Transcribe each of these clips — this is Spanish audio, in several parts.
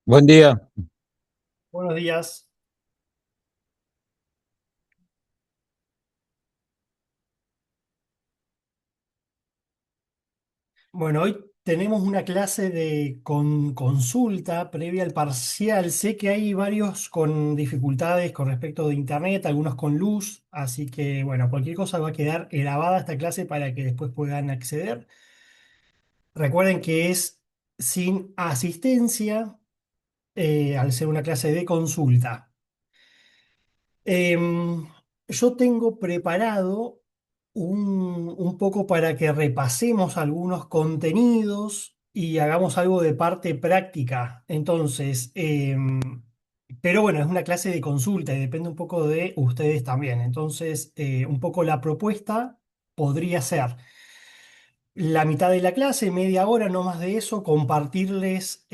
Buen día. Buenos días. Bueno, hoy tenemos una clase de consulta previa al parcial. Sé que hay varios con dificultades con respecto de internet, algunos con luz, así que bueno, cualquier cosa va a quedar grabada esta clase para que después puedan acceder. Recuerden que es sin asistencia, al ser una clase de consulta. Yo tengo preparado un poco para que repasemos algunos contenidos y hagamos algo de parte práctica. Entonces, pero bueno, es una clase de consulta y depende un poco de ustedes también. Entonces, un poco la propuesta podría ser la mitad de la clase, media hora, no más de eso, compartirles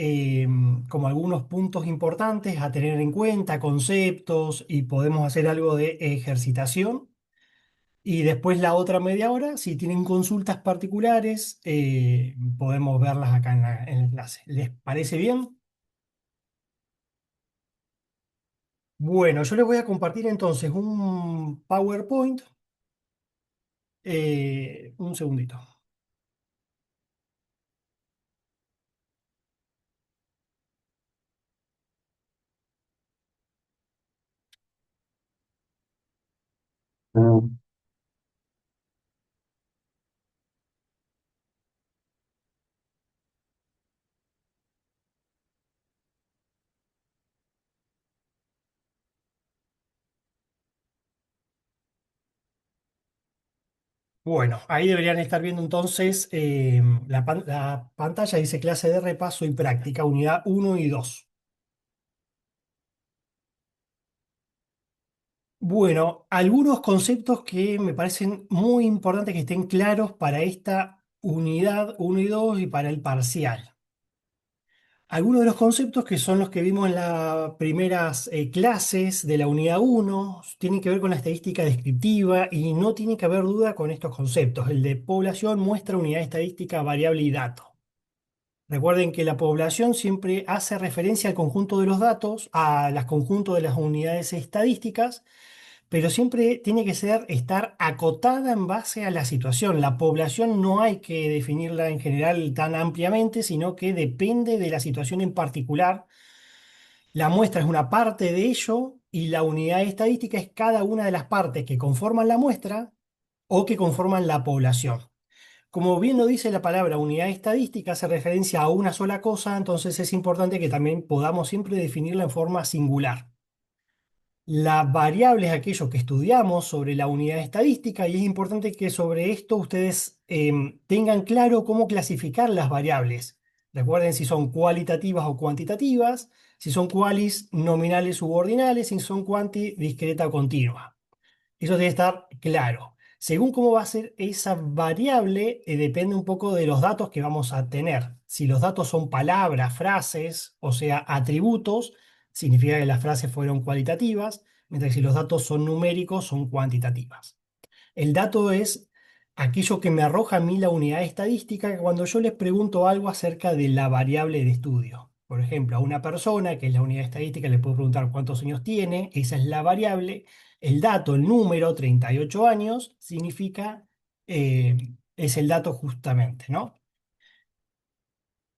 como algunos puntos importantes a tener en cuenta, conceptos, y podemos hacer algo de ejercitación. Y después la otra media hora, si tienen consultas particulares, podemos verlas acá en la clase. ¿Les parece bien? Bueno, yo les voy a compartir entonces un PowerPoint. Un segundito. Mm. Bueno, ahí deberían estar viendo entonces la pantalla dice clase de repaso y práctica, unidad uno y 2. Bueno, algunos conceptos que me parecen muy importantes que estén claros para esta unidad uno y 2 y para el parcial. Algunos de los conceptos que son los que vimos en las primeras clases de la unidad uno tienen que ver con la estadística descriptiva y no tiene que haber duda con estos conceptos. El de población, muestra, unidad estadística, variable y dato. Recuerden que la población siempre hace referencia al conjunto de los datos, a las conjuntos de las unidades estadísticas, pero siempre tiene que estar acotada en base a la situación. La población no hay que definirla en general tan ampliamente, sino que depende de la situación en particular. La muestra es una parte de ello y la unidad estadística es cada una de las partes que conforman la muestra o que conforman la población. Como bien lo dice la palabra unidad estadística, hace referencia a una sola cosa, entonces es importante que también podamos siempre definirla en forma singular. La variable es aquello que estudiamos sobre la unidad estadística y es importante que sobre esto ustedes tengan claro cómo clasificar las variables. Recuerden si son cualitativas o cuantitativas, si son cualis nominales u ordinales, si son cuanti discreta o continua. Eso debe estar claro. Según cómo va a ser esa variable, depende un poco de los datos que vamos a tener. Si los datos son palabras, frases, o sea, atributos, significa que las frases fueron cualitativas, mientras que si los datos son numéricos, son cuantitativas. El dato es aquello que me arroja a mí la unidad estadística cuando yo les pregunto algo acerca de la variable de estudio. Por ejemplo, a una persona, que es la unidad estadística, le puedo preguntar cuántos años tiene, esa es la variable. El dato, el número, 38 años, significa, eh, es el dato justamente, ¿no?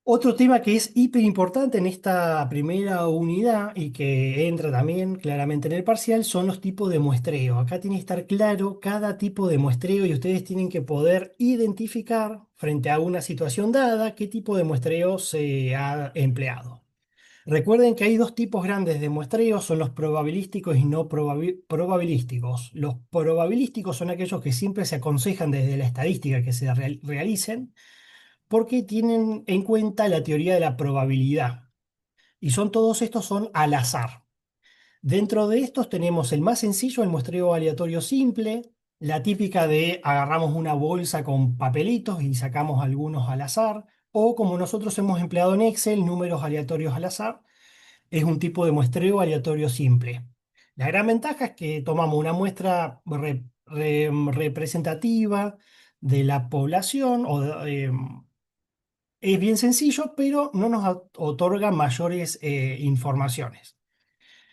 Otro tema que es hiper importante en esta primera unidad y que entra también claramente en el parcial son los tipos de muestreo. Acá tiene que estar claro cada tipo de muestreo y ustedes tienen que poder identificar frente a una situación dada qué tipo de muestreo se ha empleado. Recuerden que hay dos tipos grandes de muestreo, son los probabilísticos y no probabilísticos. Los probabilísticos son aquellos que siempre se aconsejan desde la estadística que se realicen porque tienen en cuenta la teoría de la probabilidad. Y todos estos son al azar. Dentro de estos tenemos el más sencillo, el muestreo aleatorio simple, la típica de agarramos una bolsa con papelitos y sacamos algunos al azar, o como nosotros hemos empleado en Excel, números aleatorios al azar, es un tipo de muestreo aleatorio simple. La gran ventaja es que tomamos una muestra representativa de la población Es bien sencillo, pero no nos otorga mayores informaciones.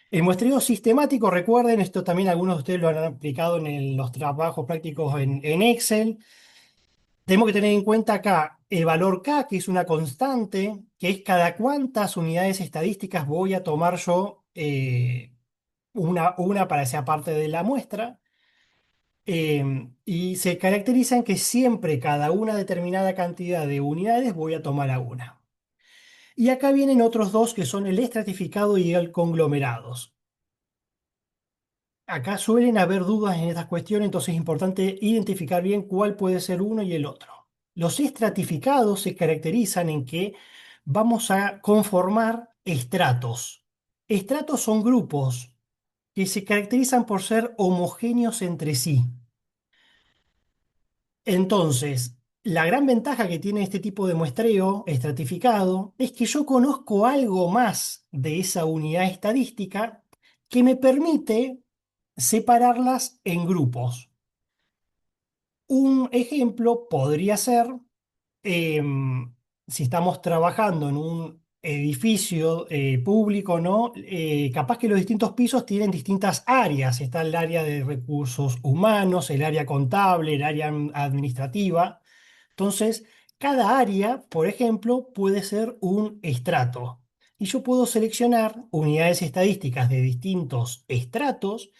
El muestreo sistemático, recuerden, esto también algunos de ustedes lo han aplicado en los trabajos prácticos en Excel. Tenemos que tener en cuenta acá el valor K, que es una constante, que es cada cuántas unidades estadísticas voy a tomar yo, una para esa parte de la muestra. Y se caracteriza en que siempre cada una determinada cantidad de unidades voy a tomar a una. Y acá vienen otros dos que son el estratificado y el conglomerados. Acá suelen haber dudas en estas cuestiones, entonces es importante identificar bien cuál puede ser uno y el otro. Los estratificados se caracterizan en que vamos a conformar estratos. Estratos son grupos que se caracterizan por ser homogéneos entre sí. Entonces, la gran ventaja que tiene este tipo de muestreo estratificado es que yo conozco algo más de esa unidad estadística que me permite separarlas en grupos. Un ejemplo podría ser, si estamos trabajando en un edificio público, ¿no? Capaz que los distintos pisos tienen distintas áreas. Está el área de recursos humanos, el área contable, el área administrativa. Entonces, cada área, por ejemplo, puede ser un estrato. Y yo puedo seleccionar unidades estadísticas de distintos estratos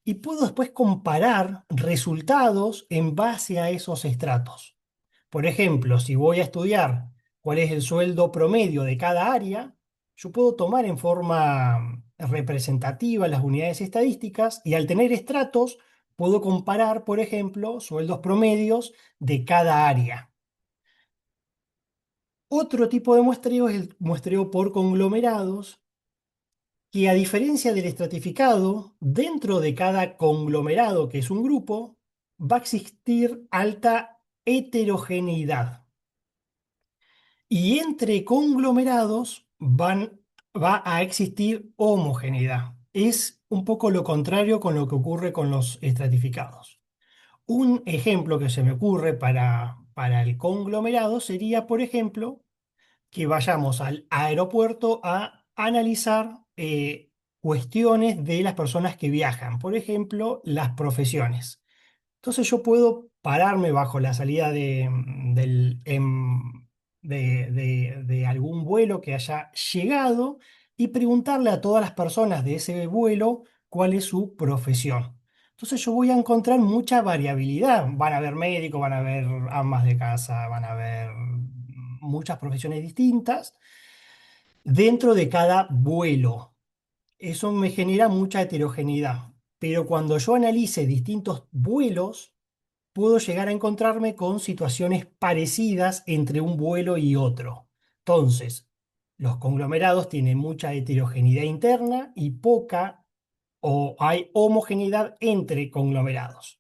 y puedo después comparar resultados en base a esos estratos. Por ejemplo, si voy a estudiar cuál es el sueldo promedio de cada área, yo puedo tomar en forma representativa las unidades estadísticas y al tener estratos puedo comparar, por ejemplo, sueldos promedios de cada área. Otro tipo de muestreo es el muestreo por conglomerados, que a diferencia del estratificado, dentro de cada conglomerado, que es un grupo, va a existir alta heterogeneidad. Y entre conglomerados va a existir homogeneidad. Es un poco lo contrario con lo que ocurre con los estratificados. Un ejemplo que se me ocurre para el conglomerado sería, por ejemplo, que vayamos al aeropuerto a analizar cuestiones de las personas que viajan, por ejemplo, las profesiones. Entonces yo puedo pararme bajo la salida de algún vuelo que haya llegado y preguntarle a todas las personas de ese vuelo cuál es su profesión. Entonces yo voy a encontrar mucha variabilidad. Van a haber médicos, van a haber amas de casa, van a haber muchas profesiones distintas dentro de cada vuelo. Eso me genera mucha heterogeneidad. Pero cuando yo analice distintos vuelos, puedo llegar a encontrarme con situaciones parecidas entre un vuelo y otro. Entonces, los conglomerados tienen mucha heterogeneidad interna y poca o hay homogeneidad entre conglomerados.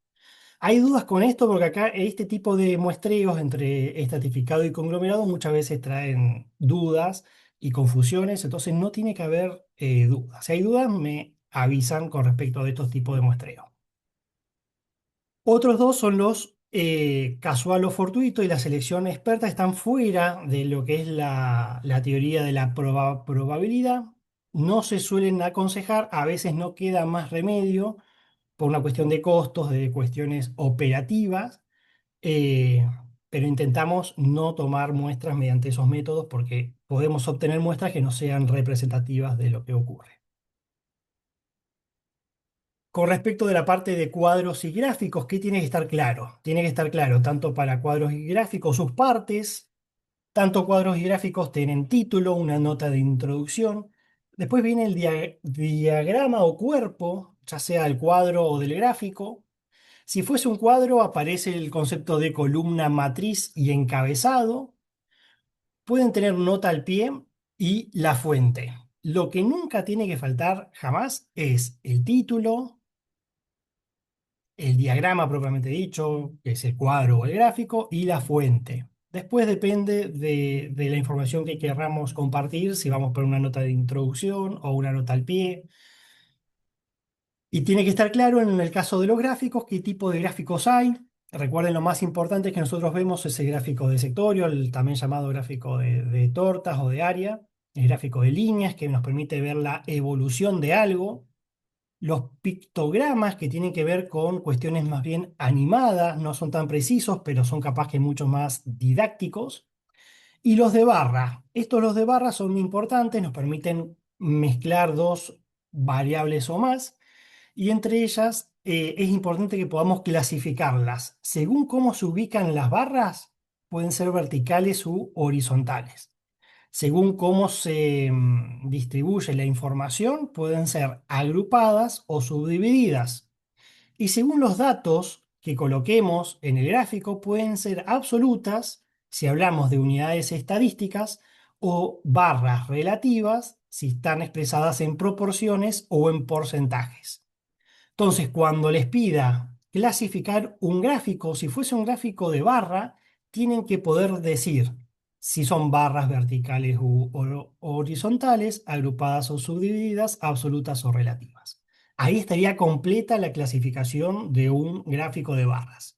Hay dudas con esto porque acá este tipo de muestreos entre estratificado y conglomerado muchas veces traen dudas y confusiones, entonces no tiene que haber dudas. Si hay dudas, me avisan con respecto a estos tipos de muestreo. Otros dos son los casual o fortuito y la selección experta están fuera de lo que es la teoría de la probabilidad. No se suelen aconsejar, a veces no queda más remedio por una cuestión de costos, de cuestiones operativas, eh, pero intentamos no tomar muestras mediante esos métodos porque podemos obtener muestras que no sean representativas de lo que ocurre. Con respecto de la parte de cuadros y gráficos, ¿qué tiene que estar claro? Tiene que estar claro tanto para cuadros y gráficos sus partes, tanto cuadros y gráficos tienen título, una nota de introducción. Después viene el diagrama o cuerpo, ya sea del cuadro o del gráfico. Si fuese un cuadro, aparece el concepto de columna matriz y encabezado. Pueden tener nota al pie y la fuente. Lo que nunca tiene que faltar jamás es el título, el diagrama propiamente dicho, que es el cuadro o el gráfico, y la fuente. Después depende de la información que querramos compartir, si vamos por una nota de introducción o una nota al pie. Y tiene que estar claro en el caso de los gráficos qué tipo de gráficos hay. Recuerden, lo más importante que nosotros vemos es el gráfico de sectorio, el también llamado gráfico de tortas o de área, el gráfico de líneas que nos permite ver la evolución de algo, los pictogramas que tienen que ver con cuestiones más bien animadas, no son tan precisos, pero son capaz que mucho más didácticos. Y los de barra. Estos los de barra son importantes, nos permiten mezclar dos variables o más, y entre ellas es importante que podamos clasificarlas. Según cómo se ubican las barras, pueden ser verticales u horizontales. Según cómo se distribuye la información, pueden ser agrupadas o subdivididas. Y según los datos que coloquemos en el gráfico, pueden ser absolutas si hablamos de unidades estadísticas o barras relativas si están expresadas en proporciones o en porcentajes. Entonces, cuando les pida clasificar un gráfico, si fuese un gráfico de barra, tienen que poder decir si son barras verticales u horizontales, agrupadas o subdivididas, absolutas o relativas. Ahí estaría completa la clasificación de un gráfico de barras.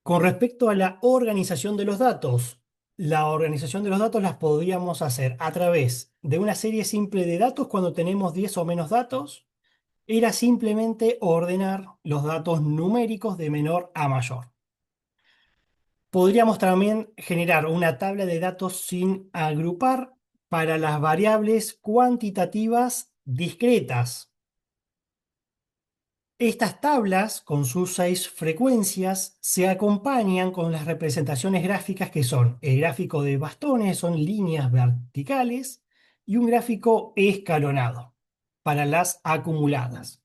Con respecto a la organización de los datos, la organización de los datos las podríamos hacer a través de una serie simple de datos cuando tenemos 10 o menos datos. Era simplemente ordenar los datos numéricos de menor a mayor. Podríamos también generar una tabla de datos sin agrupar para las variables cuantitativas discretas. Estas tablas, con sus 6 frecuencias, se acompañan con las representaciones gráficas que son el gráfico de bastones, son líneas verticales, y un gráfico escalonado para las acumuladas.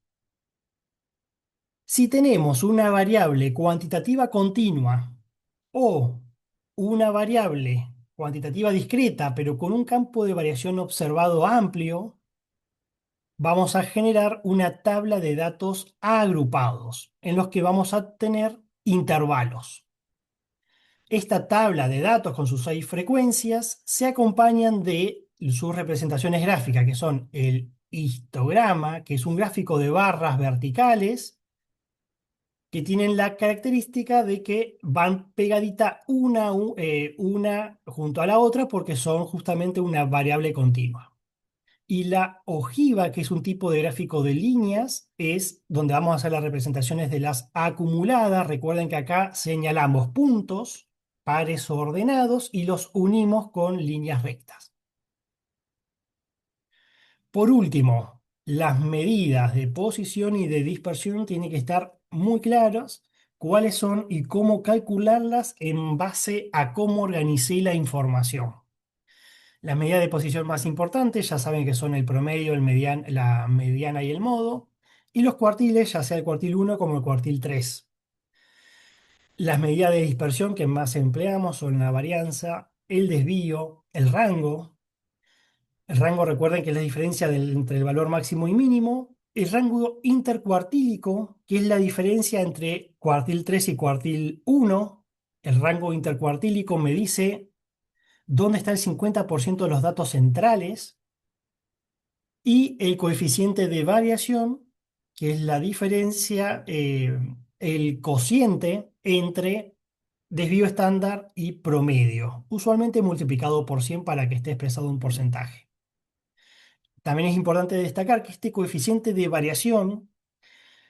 Si tenemos una variable cuantitativa continua o una variable cuantitativa discreta, pero con un campo de variación observado amplio, vamos a generar una tabla de datos agrupados, en los que vamos a tener intervalos. Esta tabla de datos con sus 6 frecuencias se acompañan de sus representaciones gráficas, que son el histograma, que es un gráfico de barras verticales, que tienen la característica de que van pegadita una junto a la otra porque son justamente una variable continua. Y la ojiva, que es un tipo de gráfico de líneas, es donde vamos a hacer las representaciones de las acumuladas. Recuerden que acá señalamos puntos, pares ordenados y los unimos con líneas rectas. Por último, las medidas de posición y de dispersión tienen que estar muy claras cuáles son y cómo calcularlas en base a cómo organicé la información. Las medidas de posición más importantes ya saben que son el promedio, la mediana y el modo, y los cuartiles, ya sea el cuartil 1 como el cuartil 3. Las medidas de dispersión que más empleamos son la varianza, el desvío, el rango. El rango, recuerden que es la diferencia entre el valor máximo y mínimo. El rango intercuartílico, que es la diferencia entre cuartil 3 y cuartil 1. El rango intercuartílico me dice dónde está el 50% de los datos centrales. Y el coeficiente de variación, que es la diferencia, el cociente entre desvío estándar y promedio, usualmente multiplicado por 100 para que esté expresado un porcentaje. También es importante destacar que este coeficiente de variación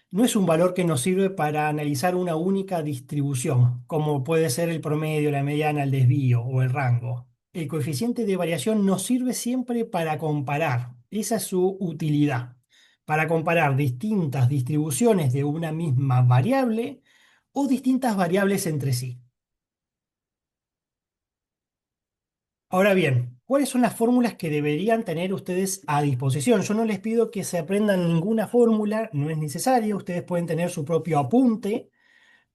no es un valor que nos sirve para analizar una única distribución, como puede ser el promedio, la mediana, el desvío o el rango. El coeficiente de variación nos sirve siempre para comparar, esa es su utilidad, para comparar distintas distribuciones de una misma variable o distintas variables entre sí. Ahora bien, ¿cuáles son las fórmulas que deberían tener ustedes a disposición? Yo no les pido que se aprendan ninguna fórmula, no es necesario, ustedes pueden tener su propio apunte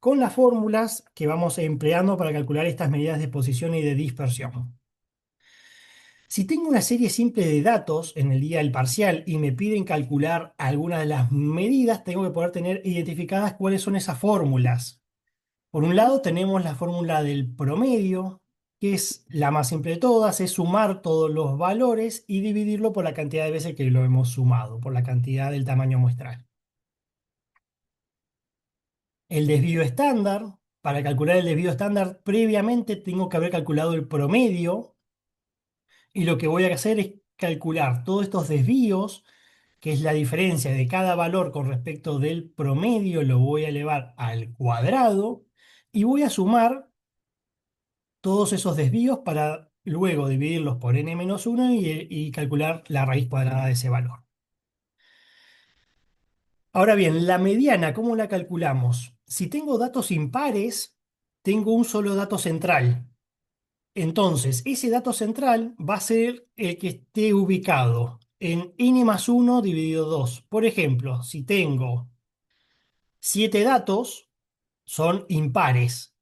con las fórmulas que vamos empleando para calcular estas medidas de posición y de dispersión. Si tengo una serie simple de datos en el día del parcial y me piden calcular algunas de las medidas, tengo que poder tener identificadas cuáles son esas fórmulas. Por un lado tenemos la fórmula del promedio, que es la más simple de todas, es sumar todos los valores y dividirlo por la cantidad de veces que lo hemos sumado, por la cantidad del tamaño muestral. El desvío estándar. Para calcular el desvío estándar, previamente tengo que haber calculado el promedio y lo que voy a hacer es calcular todos estos desvíos, que es la diferencia de cada valor con respecto del promedio, lo voy a elevar al cuadrado y voy a sumar todos esos desvíos para luego dividirlos por n-1 y calcular la raíz cuadrada de ese valor. Ahora bien, la mediana, ¿cómo la calculamos? Si tengo datos impares, tengo un solo dato central. Entonces, ese dato central va a ser el que esté ubicado en n+1 dividido 2. Por ejemplo, si tengo 7 datos, son impares.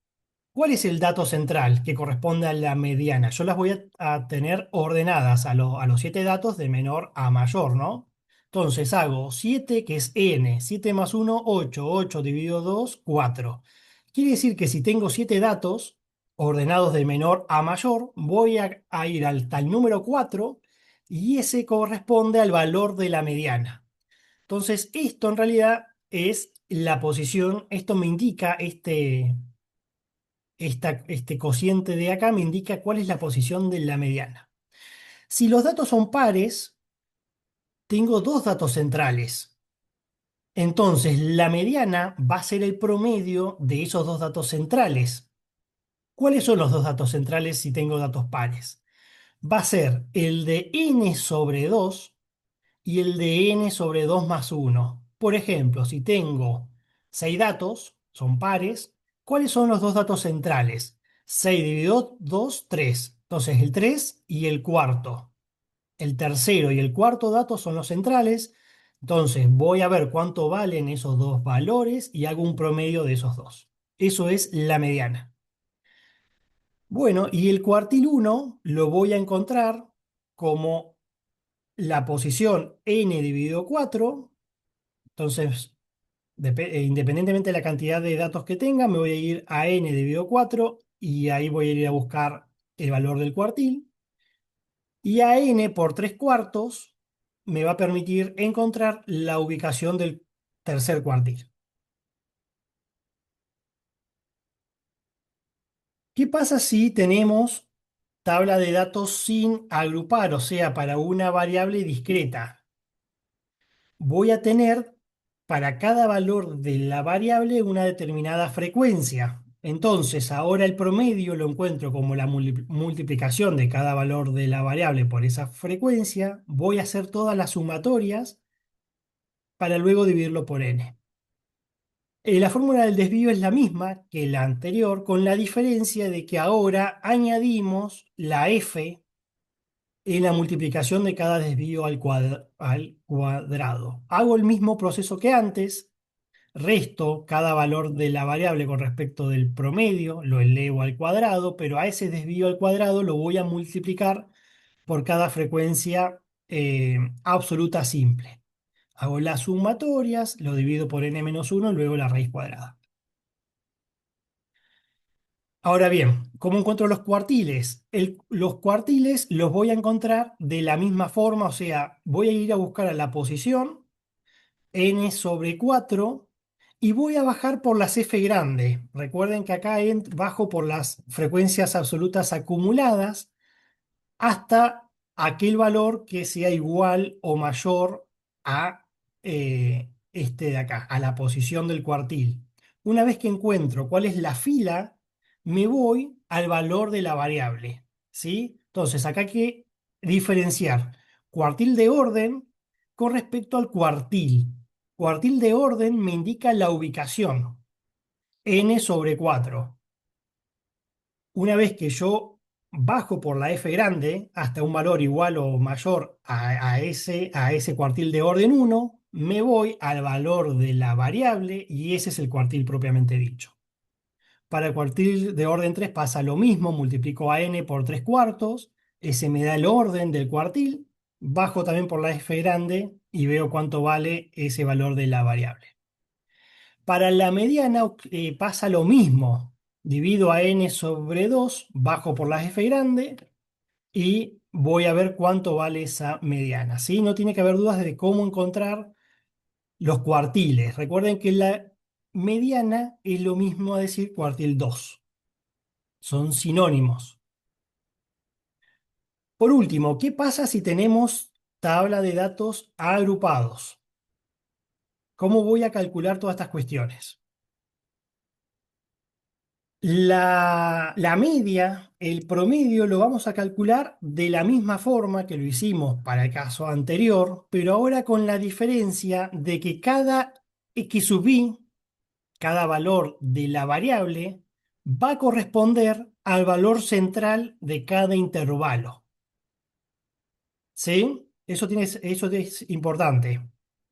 ¿Cuál es el dato central que corresponde a la mediana? Yo las voy a tener ordenadas a los 7 datos de menor a mayor, ¿no? Entonces hago 7, que es n, 7 más 1, 8, 8 dividido 2, 4. Quiere decir que si tengo 7 datos ordenados de menor a mayor, voy a ir al número 4 y ese corresponde al valor de la mediana. Entonces, esto en realidad es la posición, esto me indica este cociente de acá me indica cuál es la posición de la mediana. Si los datos son pares, tengo dos datos centrales. Entonces, la mediana va a ser el promedio de esos dos datos centrales. ¿Cuáles son los dos datos centrales si tengo datos pares? Va a ser el de n sobre 2 y el de n sobre 2 más 1. Por ejemplo, si tengo 6 datos, son pares, ¿cuáles son los dos datos centrales? 6 dividido 2, 3. Entonces el 3 y el cuarto. El tercero y el cuarto dato son los centrales. Entonces voy a ver cuánto valen esos dos valores y hago un promedio de esos dos. Eso es la mediana. Bueno, y el cuartil uno lo voy a encontrar como la posición n dividido 4. Entonces, independientemente de la cantidad de datos que tenga, me voy a ir a n dividido 4 y ahí voy a ir a buscar el valor del cuartil. Y a n por 3 cuartos me va a permitir encontrar la ubicación del tercer cuartil. ¿Qué pasa si tenemos tabla de datos sin agrupar, o sea, para una variable discreta? Voy a tener para cada valor de la variable una determinada frecuencia. Entonces, ahora el promedio lo encuentro como la multiplicación de cada valor de la variable por esa frecuencia. Voy a hacer todas las sumatorias para luego dividirlo por n. La fórmula del desvío es la misma que la anterior, con la diferencia de que ahora añadimos la f en la multiplicación de cada desvío al cuadrado. Hago el mismo proceso que antes, resto cada valor de la variable con respecto del promedio, lo elevo al cuadrado, pero a ese desvío al cuadrado lo voy a multiplicar por cada frecuencia absoluta simple. Hago las sumatorias, lo divido por n-1 y luego la raíz cuadrada. Ahora bien, ¿cómo encuentro los cuartiles? Los cuartiles los voy a encontrar de la misma forma, o sea, voy a ir a buscar a la posición n sobre 4 y voy a bajar por las f grande. Recuerden que acá bajo por las frecuencias absolutas acumuladas hasta aquel valor que sea igual o mayor a este de acá, a la posición del cuartil. Una vez que encuentro cuál es la fila, me voy al valor de la variable, ¿sí? Entonces, acá hay que diferenciar cuartil de orden con respecto al cuartil. Cuartil de orden me indica la ubicación, n sobre 4. Una vez que yo bajo por la f grande hasta un valor igual o mayor a ese cuartil de orden 1, me voy al valor de la variable y ese es el cuartil propiamente dicho. Para el cuartil de orden 3 pasa lo mismo, multiplico a n por 3 cuartos, ese me da el orden del cuartil, bajo también por la f grande y veo cuánto vale ese valor de la variable. Para la mediana pasa lo mismo. Divido a n sobre 2, bajo por la f grande y voy a ver cuánto vale esa mediana. ¿Sí? No tiene que haber dudas de cómo encontrar los cuartiles. Recuerden que mediana es lo mismo a decir cuartil 2. Son sinónimos. Por último, ¿qué pasa si tenemos tabla de datos agrupados? ¿Cómo voy a calcular todas estas cuestiones? La media, el promedio, lo vamos a calcular de la misma forma que lo hicimos para el caso anterior, pero ahora con la diferencia de que cada x sub i, cada valor de la variable, va a corresponder al valor central de cada intervalo. ¿Sí? Eso es importante.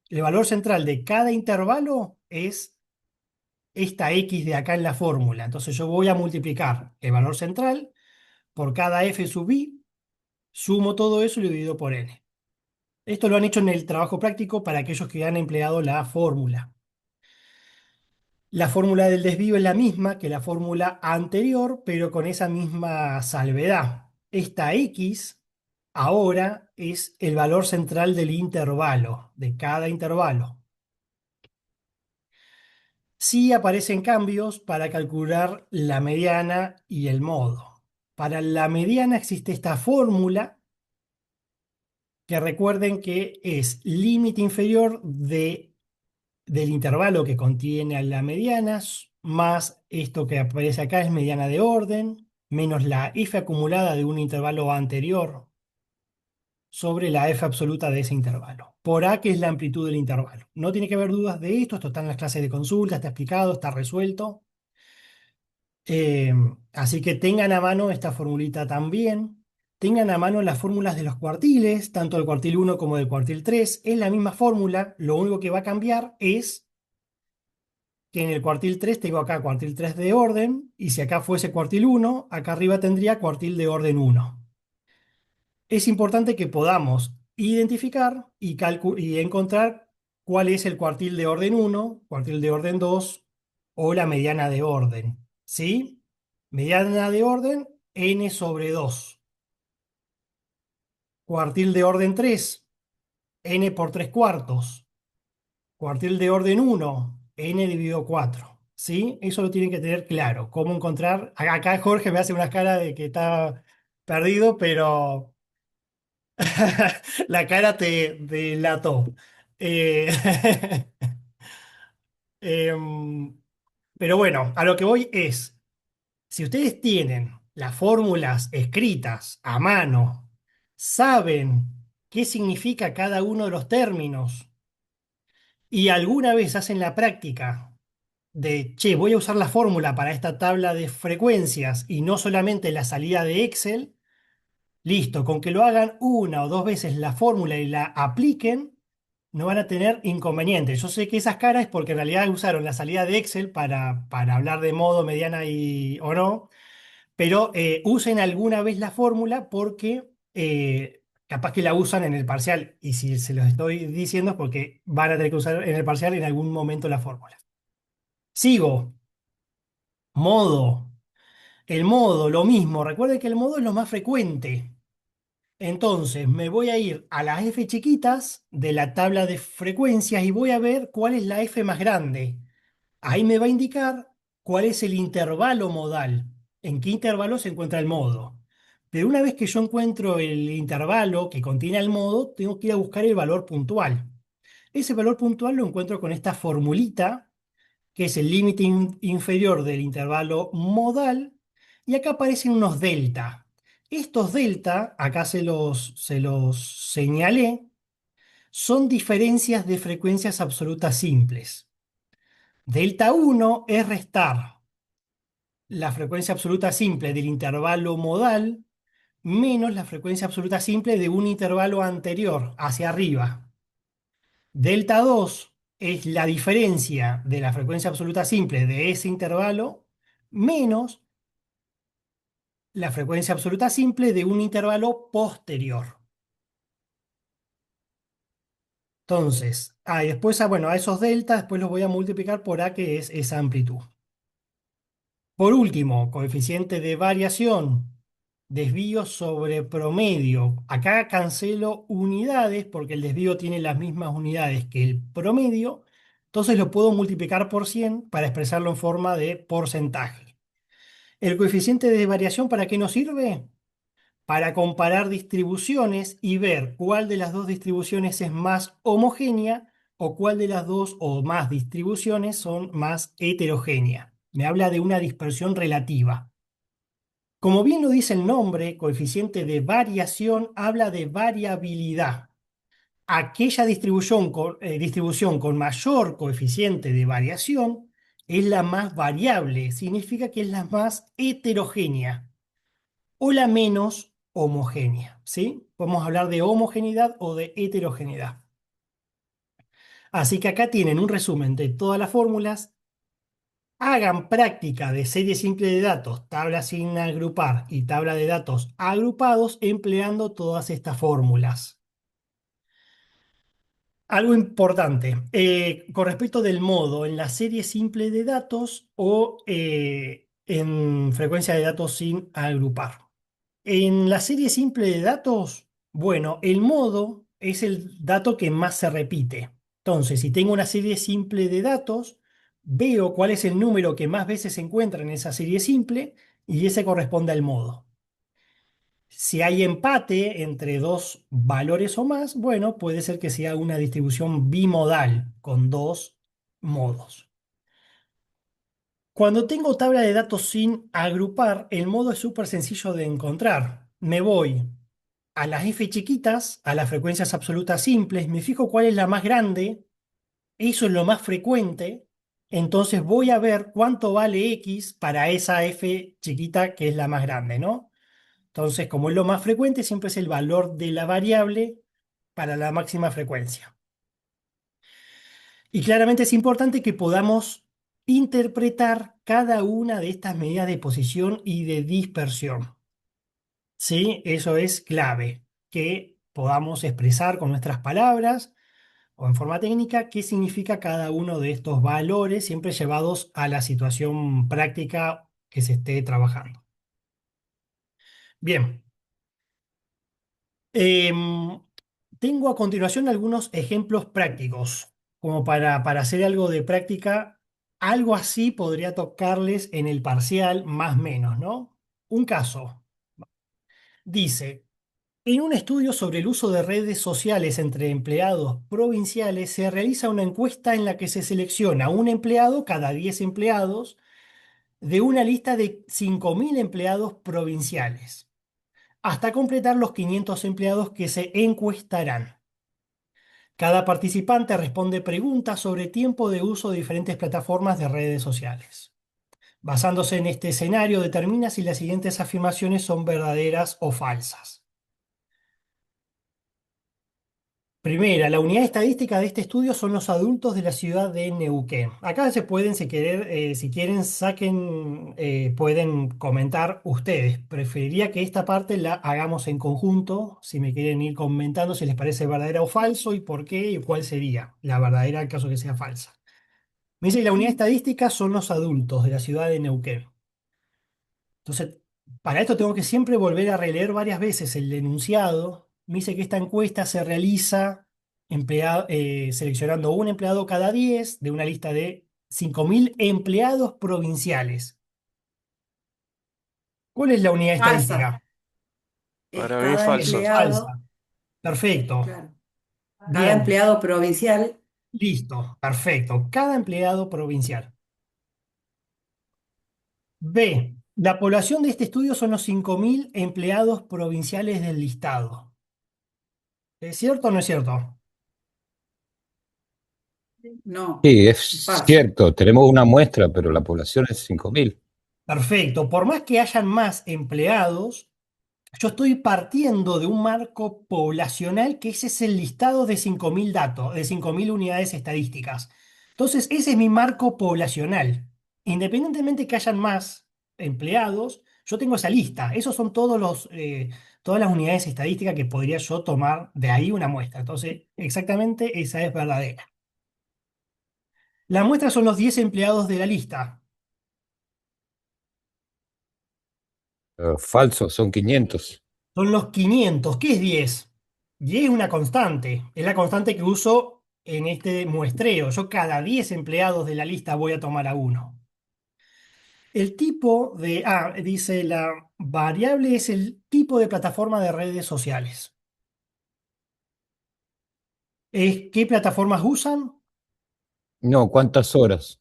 El valor central de cada intervalo es esta x de acá en la fórmula. Entonces yo voy a multiplicar el valor central por cada f sub i, sumo todo eso y lo divido por n. Esto lo han hecho en el trabajo práctico para aquellos que han empleado la fórmula. La fórmula del desvío es la misma que la fórmula anterior, pero con esa misma salvedad. Esta x ahora es el valor central del intervalo, de cada intervalo. Sí aparecen cambios para calcular la mediana y el modo. Para la mediana existe esta fórmula que recuerden que es límite inferior del intervalo que contiene a la mediana, más esto que aparece acá es mediana de orden, menos la f acumulada de un intervalo anterior sobre la f absoluta de ese intervalo. Por a, que es la amplitud del intervalo. No tiene que haber dudas de esto está en las clases de consulta, está explicado, está resuelto. Eh, Así que tengan a mano esta formulita también. Tengan a mano las fórmulas de los cuartiles, tanto del cuartil 1 como del cuartil 3. Es la misma fórmula, lo único que va a cambiar es que en el cuartil 3 tengo acá cuartil 3 de orden, y si acá fuese cuartil 1, acá arriba tendría cuartil de orden 1. Es importante que podamos identificar y encontrar cuál es el cuartil de orden 1, cuartil de orden 2 o la mediana de orden. ¿Sí? Mediana de orden, n sobre 2. Cuartil de orden 3, n por 3 cuartos. Cuartil de orden 1, n dividido 4. ¿Sí? Eso lo tienen que tener claro. ¿Cómo encontrar? Acá Jorge me hace una cara de que está perdido, pero la cara te delató. Eh, em, pero bueno, a lo que voy es, si ustedes tienen las fórmulas escritas a mano, saben qué significa cada uno de los términos y alguna vez hacen la práctica de, che, voy a usar la fórmula para esta tabla de frecuencias y no solamente la salida de Excel, listo, con que lo hagan una o dos veces la fórmula y la apliquen, no van a tener inconvenientes. Yo sé que esas caras es porque en realidad usaron la salida de Excel para hablar de modo, mediana o no, pero usen alguna vez la fórmula porque capaz que la usan en el parcial. Y si se los estoy diciendo es porque van a tener que usar en el parcial en algún momento la fórmula. Sigo. Modo. El modo, lo mismo. Recuerden que el modo es lo más frecuente. Entonces, me voy a ir a las F chiquitas de la tabla de frecuencias y voy a ver cuál es la F más grande. Ahí me va a indicar cuál es el intervalo modal, en qué intervalo se encuentra el modo. Pero una vez que yo encuentro el intervalo que contiene el modo, tengo que ir a buscar el valor puntual. Ese valor puntual lo encuentro con esta formulita, que es el límite inferior del intervalo modal, y acá aparecen unos delta. Estos delta, acá se los señalé, son diferencias de frecuencias absolutas simples. Delta 1 es restar la frecuencia absoluta simple del intervalo modal menos la frecuencia absoluta simple de un intervalo anterior, hacia arriba. Delta 2 es la diferencia de la frecuencia absoluta simple de ese intervalo menos la frecuencia absoluta simple de un intervalo posterior. Entonces, y después, bueno, a esos delta después los voy a multiplicar por A, que es esa amplitud. Por último, coeficiente de variación, desvío sobre promedio. Acá cancelo unidades porque el desvío tiene las mismas unidades que el promedio, Entonces lo puedo multiplicar por 100 para expresarlo en forma de porcentaje. ¿El coeficiente de variación para qué nos sirve? Para comparar distribuciones y ver cuál de las dos distribuciones es más homogénea o cuál de las dos o más distribuciones son más heterogéneas. Me habla de una dispersión relativa. Como bien lo dice el nombre, coeficiente de variación habla de variabilidad. Aquella distribución con mayor coeficiente de variación es la más variable, significa que es la más heterogénea o la menos homogénea, ¿sí? Podemos hablar de homogeneidad o de heterogeneidad. Así que acá tienen un resumen de todas las fórmulas. Hagan práctica de serie simple de datos, tabla sin agrupar y tabla de datos agrupados empleando todas estas fórmulas. Algo importante, con respecto del modo, en la serie simple de datos o en frecuencia de datos sin agrupar. En la serie simple de datos, bueno, el modo es el dato que más se repite. Entonces, si tengo una serie simple de datos, veo cuál es el número que más veces se encuentra en esa serie simple y ese corresponde al modo. Si hay empate entre dos valores o más, bueno, puede ser que sea una distribución bimodal con dos modos. Cuando tengo tabla de datos sin agrupar, el modo es súper sencillo de encontrar. Me voy a las f chiquitas, a las frecuencias absolutas simples, me fijo cuál es la más grande, eso es lo más frecuente, entonces voy a ver cuánto vale x para esa f chiquita que es la más grande, ¿no? Entonces, como es lo más frecuente, siempre es el valor de la variable para la máxima frecuencia. Y claramente es importante que podamos interpretar cada una de estas medidas de posición y de dispersión. ¿Sí? Eso es clave, que podamos expresar con nuestras palabras o en forma técnica qué significa cada uno de estos valores, siempre llevados a la situación práctica que se esté trabajando. Bien. Em, Tengo a continuación algunos ejemplos prácticos, como para hacer algo de práctica, algo así podría tocarles en el parcial, más o menos, ¿no? Un caso, dice, en un estudio sobre el uso de redes sociales entre empleados provinciales, se realiza una encuesta en la que se selecciona un empleado cada 10 empleados de una lista de 5.000 empleados provinciales, hasta completar los 500 empleados que se encuestarán. Cada participante responde preguntas sobre tiempo de uso de diferentes plataformas de redes sociales. Basándose en este escenario, determina si las siguientes afirmaciones son verdaderas o falsas. Primera, la unidad estadística de este estudio son los adultos de la ciudad de Neuquén. Acá se pueden, si quieren, pueden comentar ustedes. Preferiría que esta parte la hagamos en conjunto, si me quieren ir comentando si les parece verdadera o falso y por qué y cuál sería la verdadera en caso que sea falsa. Me dice que la unidad estadística son los adultos de la ciudad de Neuquén. Entonces, para esto tengo que siempre volver a releer varias veces el enunciado. Me dice que esta encuesta se realiza seleccionando un empleado cada 10 de una lista de 5.000 empleados provinciales. ¿Cuál es la unidad Falsa. estadística? Es Para mí cada Esa es falso. empleado, falsa. Perfecto. claro, cada Bien. empleado provincial. Listo. Perfecto. Cada empleado provincial. B. La población de este estudio son los 5.000 empleados provinciales del listado. ¿Es cierto o no es cierto? No, Sí, es es falso. cierto, tenemos una muestra, pero la población es 5.000. Perfecto. Por más que hayan más empleados, yo estoy partiendo de un marco poblacional que ese es el listado de 5.000 datos, de 5.000 unidades estadísticas. Entonces, ese es mi marco poblacional. Independientemente que hayan más empleados, yo tengo esa lista. Esos son todas las unidades estadísticas que podría yo tomar de ahí una muestra. Entonces, exactamente esa es verdadera. La muestra son los 10 empleados de la lista. Falso, son 500. Son los 500. ¿Qué es 10? 10 es una constante. Es la constante que uso en este muestreo. Yo cada 10 empleados de la lista voy a tomar a uno. El tipo de, dice la variable es el tipo de plataforma de redes sociales. ¿Es qué plataformas usan? No, ¿cuántas horas?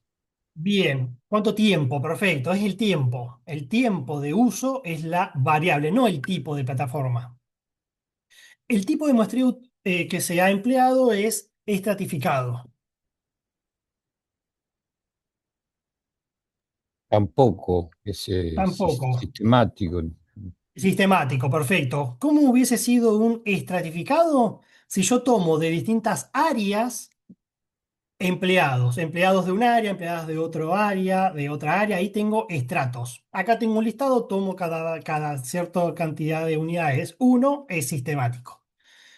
Bien. ¿Cuánto tiempo? Perfecto. Es el tiempo. El tiempo de uso es la variable, no el tipo de plataforma. El tipo de muestreo que se ha empleado es estratificado. Tampoco, es Tampoco. sistemático. Sistemático, perfecto. ¿Cómo hubiese sido un estratificado si yo tomo de distintas áreas empleados? Empleados de un área, empleados de otro área, de otra área, ahí tengo estratos. Acá tengo un listado, tomo cada cierta cantidad de unidades. Uno es sistemático.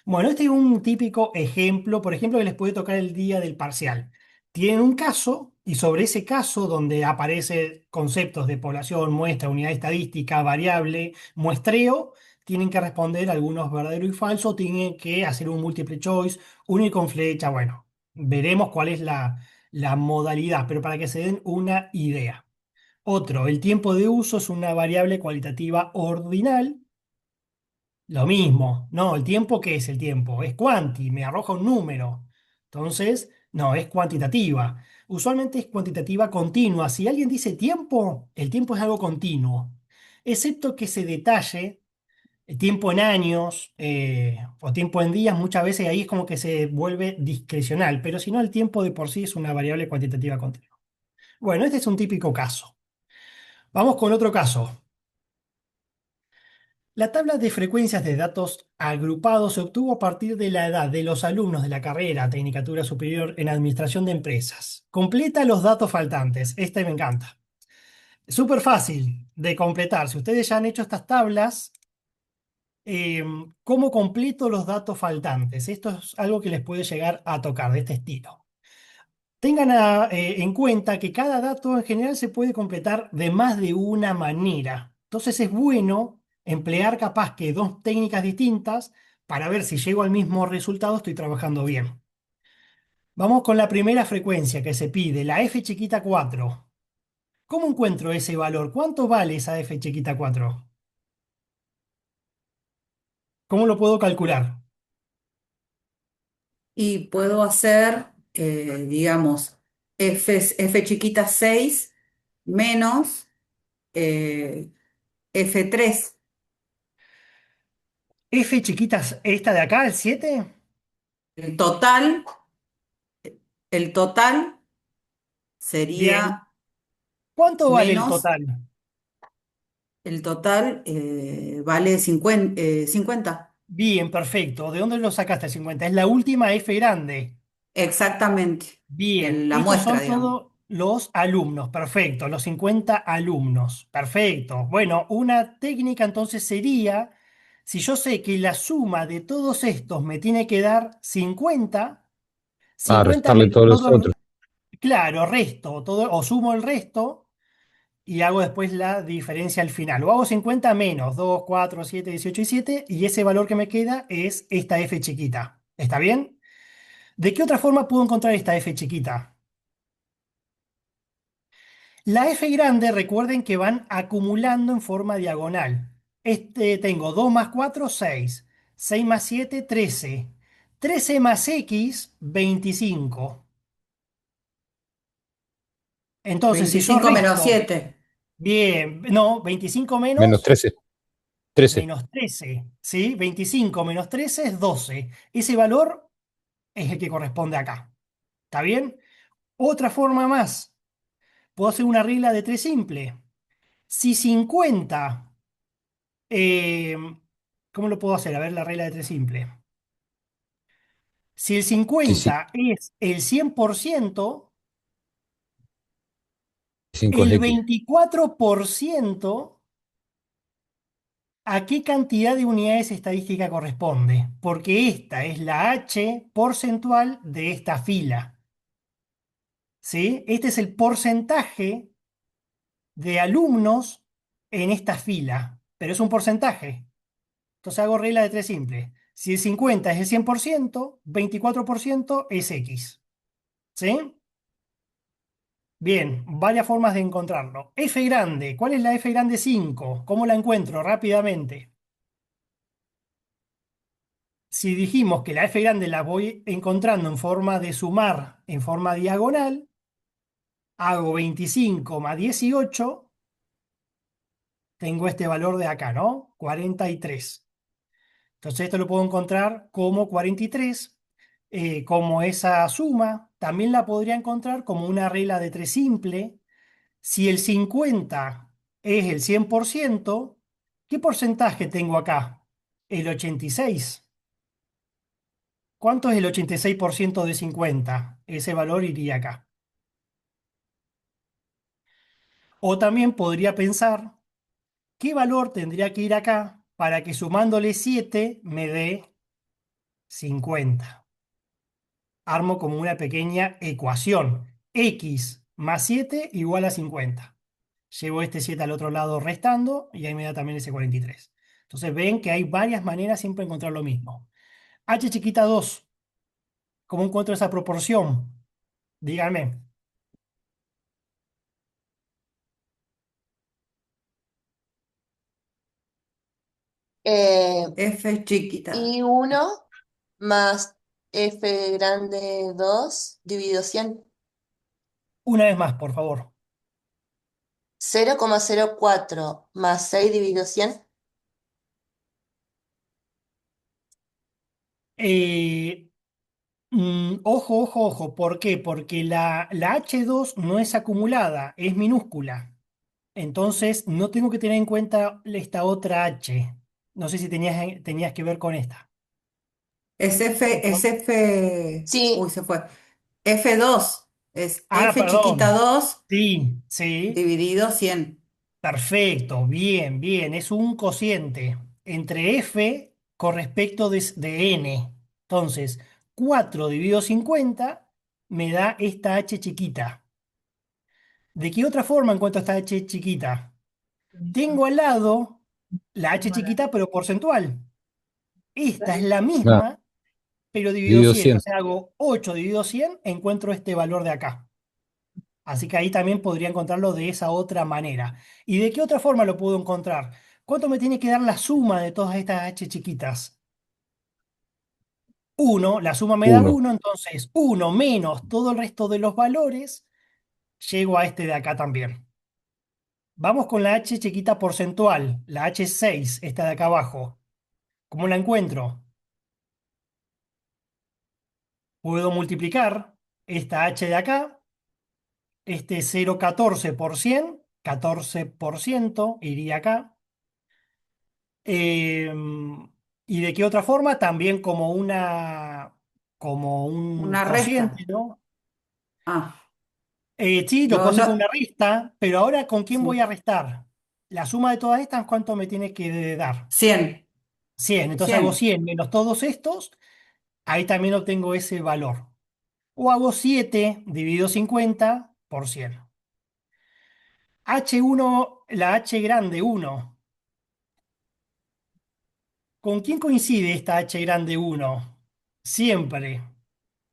Bueno, este es un típico ejemplo, por ejemplo, que les puede tocar el día del parcial. Tienen un caso y sobre ese caso donde aparecen conceptos de población, muestra, unidad estadística, variable, muestreo, tienen que responder algunos verdadero y falso, tienen que hacer un multiple choice, uno y con flecha. Bueno, veremos cuál es la modalidad, pero para que se den una idea. Otro, el tiempo de uso es una variable cualitativa ordinal. Lo mismo, no, el tiempo, ¿qué es el tiempo? Es cuanti, me arroja un número. Entonces, no, es cuantitativa. Usualmente es cuantitativa continua. Si alguien dice tiempo, el tiempo es algo continuo. Excepto que se detalle, el tiempo en años o tiempo en días, muchas veces ahí es como que se vuelve discrecional, pero si no, el tiempo de por sí es una variable cuantitativa continua. Bueno, este es un típico caso. Vamos con otro caso. La tabla de frecuencias de datos agrupados se obtuvo a partir de la edad de los alumnos de la carrera Tecnicatura Superior en Administración de Empresas. Completa los datos faltantes. Este me encanta. Súper fácil de completar. Si ustedes ya han hecho estas tablas, ¿cómo completo los datos faltantes? Esto es algo que les puede llegar a tocar de este estilo. Tengan en cuenta que cada dato en general se puede completar de más de una manera. Entonces es bueno emplear capaz que dos técnicas distintas para ver si llego al mismo resultado, estoy trabajando bien. Vamos con la primera frecuencia que se pide, la f chiquita 4. ¿Cómo encuentro ese valor? ¿Cuánto vale esa f chiquita 4? ¿Cómo lo puedo calcular? Y puedo hacer, digamos, F chiquita 6 menos eh, F3. F chiquita, esta de acá, el 7. El total, el total Bien. sería ¿Cuánto vale el menos, total? el total vale 50. 50. Bien, perfecto. ¿De dónde lo sacaste el 50? Es la última F grande. Exactamente. Bien, La estos muestra, son digamos. todos los alumnos, perfecto, los 50 alumnos, perfecto. Bueno, una técnica entonces sería, si yo sé que la suma de todos estos me tiene que dar 50, A 50 restarle menos todos los todo, otros. claro, resto, todo, o sumo el resto y hago después la diferencia al final. O hago 50 menos 2, 4, 7, 18 y 7, y ese valor que me queda es esta f chiquita. ¿Está bien? ¿De qué otra forma puedo encontrar esta f chiquita? La F grande, recuerden que van acumulando en forma diagonal. Tengo 2 más 4, 6. 6 más 7, 13. 13 más X, 25. Entonces, si yo 25 menos resto, 7. bien, no, 25 Menos menos, 13. 13. menos 13, ¿sí? 25 menos 13 es 12. Ese valor es el que corresponde acá. ¿Está bien? Otra forma más. Puedo hacer una regla de 3 simple. Si 50 Eh, ¿cómo lo puedo hacer? A ver la regla de tres simple. Si el Sí, sí. 50 es el 100%, 5 es el X. 24%, ¿a qué cantidad de unidades estadísticas corresponde? Porque esta es la H porcentual de esta fila. ¿Sí? Este es el porcentaje de alumnos en esta fila, pero es un porcentaje. Entonces hago regla de tres simple. Si el 50 es el 100%, 24% es X. ¿Sí? Bien, varias formas de encontrarlo. F grande, ¿cuál es la F grande 5? ¿Cómo la encuentro rápidamente? Si dijimos que la F grande la voy encontrando en forma de sumar, en forma diagonal, hago 25 más 18, tengo este valor de acá, ¿no? 43. Entonces esto lo puedo encontrar como 43, como esa suma. También la podría encontrar como una regla de tres simple. Si el 50 es el 100%, ¿qué porcentaje tengo acá? El 86. ¿Cuánto es el 86% de 50? Ese valor iría acá. O también podría pensar, ¿qué valor tendría que ir acá para que sumándole 7 me dé 50? Armo como una pequeña ecuación. X más 7 igual a 50. Llevo este 7 al otro lado restando y ahí me da también ese 43. Entonces ven que hay varias maneras siempre de encontrar lo mismo. H chiquita 2, ¿cómo encuentro esa proporción? Díganme. Eh, F chiquita. I1 más F grande 2 dividido 100. Una vez más, por favor. 0,04 más 6 dividido 100. Eh, Ojo, ojo, ojo. ¿Por qué? Porque la H2 no es acumulada, es minúscula. Entonces no tengo que tener en cuenta esta otra H. No sé si tenías que ver con esta. Es Entonces, F. Uy, Sí, se fue. F2. Es F chiquita perdón. 2 Sí, sí. dividido 100. Perfecto. Bien, bien. Es un cociente entre F con respecto de N. Entonces, 4 dividido 50 me da esta H chiquita. ¿De qué otra forma encuentro esta H chiquita? Tengo al lado la H chiquita, pero porcentual. Esta es la Ah, misma, pero dividido dividido 100. 100. Entonces hago 8 dividido 100, encuentro este valor de acá. Así que ahí también podría encontrarlo de esa otra manera. ¿Y de qué otra forma lo puedo encontrar? ¿Cuánto me tiene que dar la suma de todas estas H chiquitas? 1, la suma me da 1. 1, entonces 1 menos todo el resto de los valores, llego a este de acá también. Vamos con la H chiquita porcentual, la H6, esta de acá abajo. ¿Cómo la encuentro? Puedo multiplicar esta H de acá, este 0,14%, 14% iría acá. Eh, ¿Y de qué otra forma? También como un Una resta. cociente, ¿no? Ah, Sí, lo no, puedo hacer con no. una resta, pero ahora ¿con quién voy Sí. a restar? La suma de todas estas, ¿cuánto me tiene que dar? 100. 100. Entonces hago 100. 100 menos todos estos, ahí también obtengo ese valor. O hago 7 dividido 50 por 100. H1, la H grande 1. ¿Con quién coincide esta H grande 1? Siempre.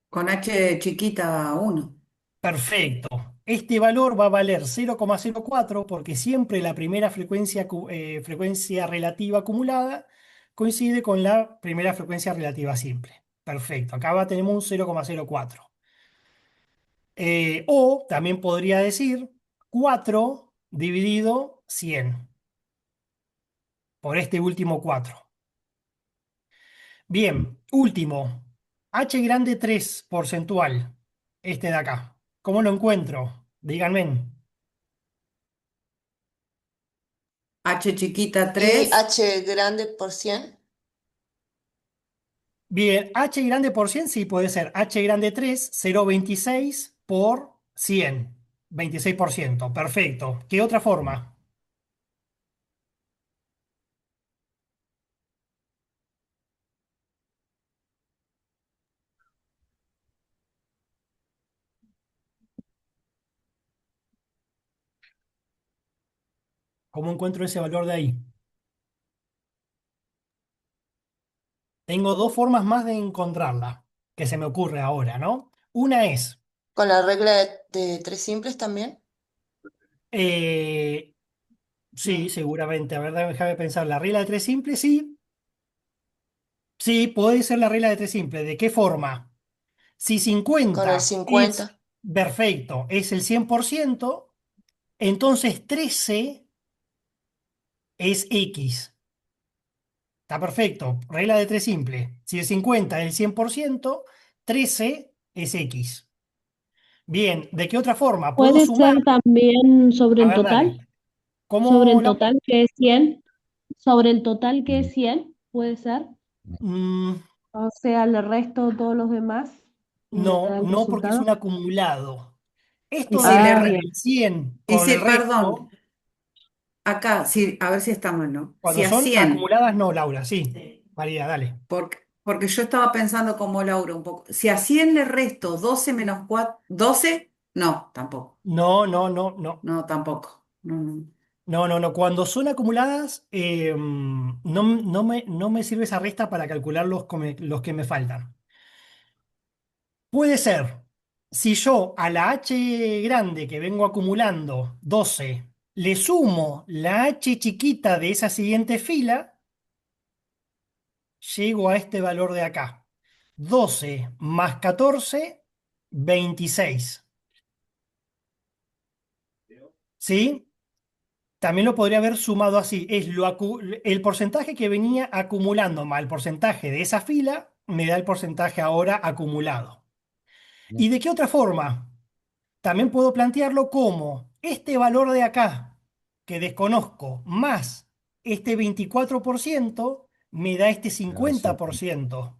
Con H chiquita 1. Perfecto. Este valor va a valer 0,04 porque siempre la primera frecuencia, frecuencia relativa acumulada coincide con la primera frecuencia relativa simple. Perfecto. Tenemos un 0,04. O también podría decir 4 dividido 100 por este último 4. Bien, último. H grande 3 porcentual. Este de acá. ¿Cómo lo encuentro? Díganme. H chiquita y 3. H grande por 100. Bien, H grande por 100 sí puede ser H grande 3, 0,26 por 100. 26%. Perfecto. ¿Qué otra forma? ¿Cómo encuentro ese valor de ahí? Tengo dos formas más de encontrarla, que se me ocurre ahora, ¿no? Una es, ¿Con la regla de tres simples también? eh, sí, No. seguramente, a ver, déjame pensar, la regla de tres simples, sí, sí, puede ser la regla de tres simples. ¿De qué forma? Si Con el 50 es 50. perfecto, es el 100%, entonces 13 es X. Está perfecto. Regla de tres simple. Si el 50 es el 100%, 13 es X. Bien, ¿de qué otra forma? Puedo Puede sumar. ser también sobre A el ver, dale. total, sobre ¿Cómo, el Laura? total que es 100, sobre el total que Mm, es 100, puede ser. Mm, O sea, le resto todos los demás y me no, da el no porque es resultado. un acumulado. Y Esto de si le, Ah, restar re- bien. el 100 y con si, el perdón, resto, acá, sí, a ver si está mal, ¿no? Si cuando a son 100, acumuladas, no, Laura, sí. María, dale. porque yo estaba pensando como Laura un poco, si a 100 le resto 12 menos 4, 12, no, tampoco, No, no, no, no. no, tampoco. No, no. No, no, no. Cuando son acumuladas, no me sirve esa resta para calcular los que me faltan. Puede ser, si yo a la H grande que vengo acumulando 12 le sumo la H chiquita de esa siguiente fila, llego a este valor de acá. 12 más 14, 26. ¿Sí? También lo podría haber sumado así. Es el porcentaje que venía acumulando más el porcentaje de esa fila, me da el porcentaje ahora acumulado. mm, ¿Y de qué otra forma? También puedo plantearlo como este valor de acá, que desconozco, más este 24%, me da este ah, sí. 50%.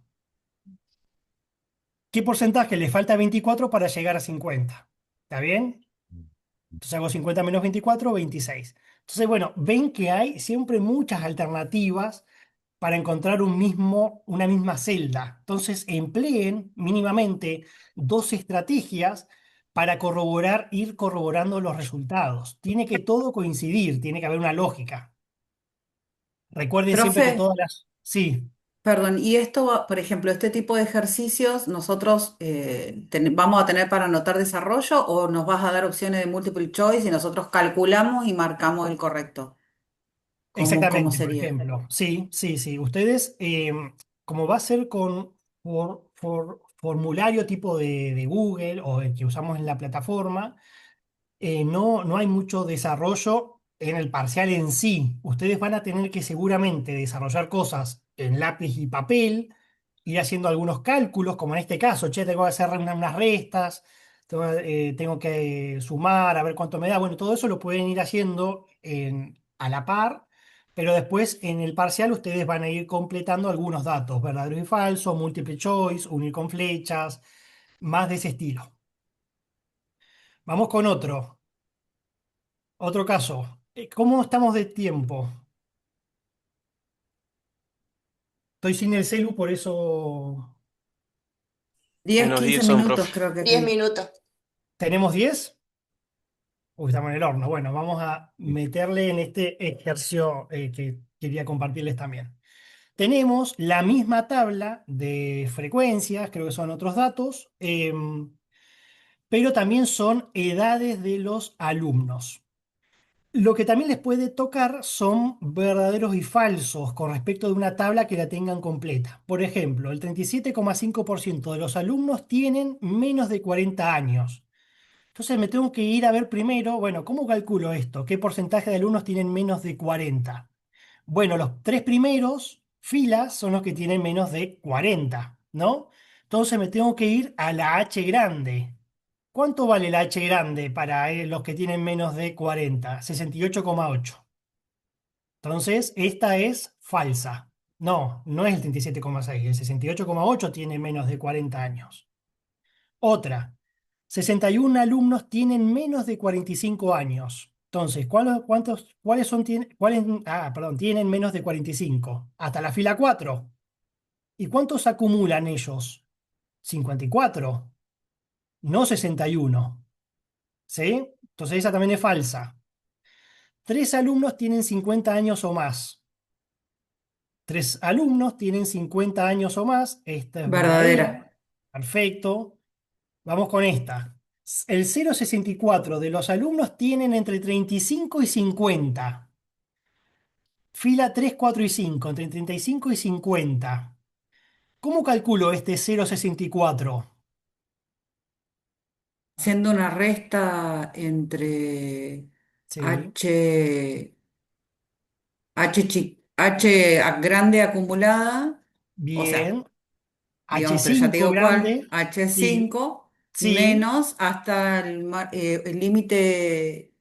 ¿Qué porcentaje le falta a 24 para llegar a 50? ¿Está bien? Mm, Entonces hago 50 menos 24, 26. Entonces, bueno, ven que hay siempre muchas alternativas para encontrar una misma celda. Entonces, empleen mínimamente dos estrategias para ir corroborando los resultados. Tiene que todo coincidir, tiene que haber una lógica. Recuerden siempre Profe, que todas las... Sí, perdón, y esto, por ejemplo, este tipo de ejercicios, nosotros vamos a tener para anotar desarrollo o nos vas a dar opciones de multiple choice y nosotros calculamos y marcamos el correcto. ¿Cómo exactamente, por sería? ejemplo. Sí, sí, sí. Ustedes, como va a ser con formulario tipo de Google o el que usamos en la plataforma, no hay mucho desarrollo en el parcial en sí. Ustedes van a tener que seguramente desarrollar cosas en lápiz y papel, ir haciendo algunos cálculos, como en este caso, che, tengo que hacer unas restas, tengo que sumar, a ver cuánto me da. Bueno, todo eso lo pueden ir haciendo a la par, pero después en el parcial ustedes van a ir completando algunos datos, verdadero y falso, múltiple choice, unir con flechas, más de ese estilo. Vamos con otro caso. ¿Cómo estamos de tiempo? Estoy sin el celu, por eso 10, Menos 15 10 son, minutos profe. creo que 10 te... minutos. tenemos 10. Uy, estamos en el horno. Bueno, vamos a Sí. meterle en este ejercicio que quería compartirles también. Tenemos la misma tabla de frecuencias, creo que son otros datos, pero también son edades de los alumnos. Lo que también les puede tocar son verdaderos y falsos con respecto de una tabla que la tengan completa. Por ejemplo, el 37,5% de los alumnos tienen menos de 40 años. Entonces me tengo que ir a ver primero, bueno, ¿cómo calculo esto? ¿Qué porcentaje de alumnos tienen menos de 40? Bueno, los tres primeros filas son los que tienen menos de 40, ¿no? Entonces me tengo que ir a la H grande. ¿Cuánto vale la H grande para los que tienen menos de 40? 68,8. Entonces, esta es falsa. No, no es el 37,6. El 68,8 tiene menos de 40 años. Otra, 61 alumnos tienen menos de 45 años. Entonces, ¿cuáles son, perdón, tienen menos de 45? Hasta la fila 4. ¿Y cuántos acumulan ellos? 54, no 61. ¿Sí? Entonces esa también es falsa. Tres alumnos tienen 50 años o más. 3 alumnos tienen 50 años o más. Esta es verdadera. Verdadera. Perfecto. Vamos con esta. El 0,64 de los alumnos tienen entre 35 y 50. Fila 3, 4 y 5, entre 35 y 50. ¿Cómo calculo este 0,64? Haciendo una resta entre Sí, H, grande acumulada, o sea, bien. digamos, pero ya te H5 digo cuál, grande. h Sí, cinco sí. menos hasta el límite